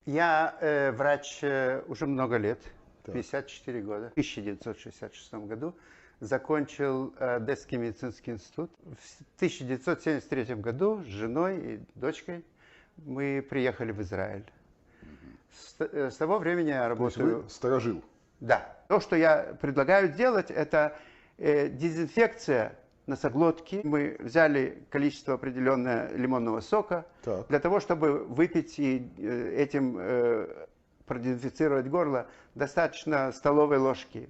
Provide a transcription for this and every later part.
Я врач уже много лет, Так. 54 года. В 1966 году закончил Одесский медицинский институт. В 1973 году с женой и дочкой мы приехали в Израиль. С того времени я То есть работаю... вы сторожил. Да. То, что я предлагаю сделать, это дезинфекция носоглотки. Мы взяли количество определенное лимонного сока Так. для того, чтобы выпить и этим продезинфицировать горло. Достаточно столовой ложки.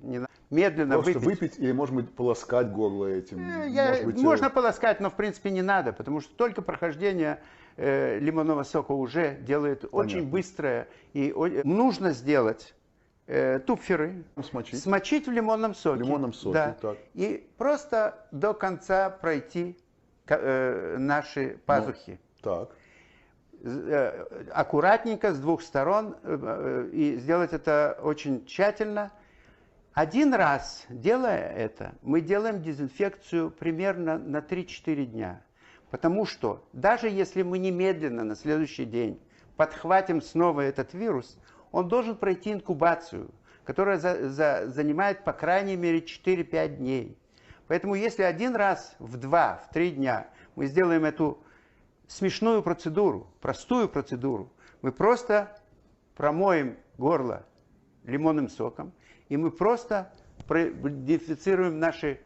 Медленно Просто выпить. выпить или, может быть, полоскать горло этим? Может быть, Можно полоскать, но в принципе не надо, потому что только прохождение лимонного сока уже делает очень быстрое. И нужно сделать тупферы, смочить в лимонном соке. В лимонном соке, да, так. и просто до конца пройти наши пазухи. Так. Аккуратненько с двух сторон и сделать это очень тщательно. Один раз, делая это, мы делаем дезинфекцию примерно на 3-4 дня. Потому что даже если мы немедленно на следующий день подхватим снова этот вирус, он должен пройти инкубацию, которая занимает по крайней мере 4-5 дней. Поэтому если один раз в 2-3 дня мы сделаем эту смешную процедуру, простую процедуру, мы просто промоем горло лимонным соком, и мы просто продезинфицируем наши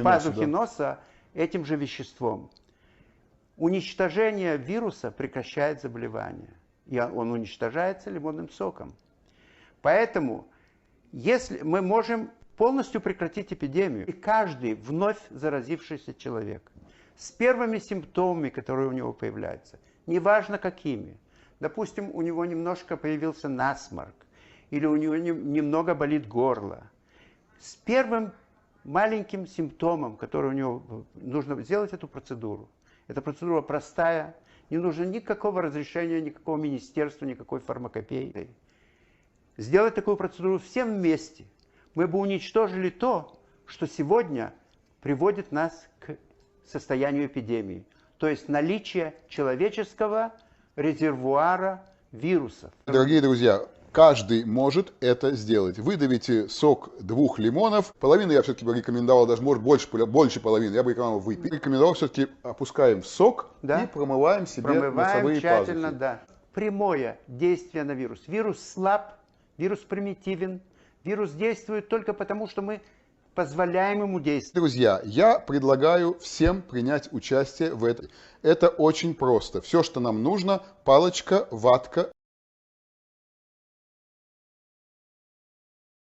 пазухи носа этим же веществом. Уничтожение вируса прекращает заболевание. И он уничтожается лимонным соком. Поэтому, если мы можем полностью прекратить эпидемию, и каждый вновь заразившийся человек с первыми симптомами, которые у него появляются, неважно какими, допустим, у него немножко появился насморк, или у него немного болит горло, с первым маленьким симптомом, который у него, нужно сделать эту процедуру. Эта процедура простая, не нужно никакого разрешения, никакого министерства, никакой фармакопеи. Сделать такую процедуру всем вместе, мы бы уничтожили то, что сегодня приводит нас к состоянию эпидемии. То есть наличие человеческого резервуара вирусов. Дорогие друзья, каждый может это сделать. Выдавите сок 2 лимонов. Половину я все-таки бы рекомендовал, даже может больше половины, я бы рекомендовал выпить. Рекомендовал все-таки опускаем в сок и промываем себе носовые тщательно, пазухи. да. Прямое действие на вирус. Вирус слаб, вирус примитивен. Вирус действует только потому, что мы позволяем ему действовать. Друзья, я предлагаю всем принять участие в этом. Это очень просто. Все, что нам нужно, палочка, ватка,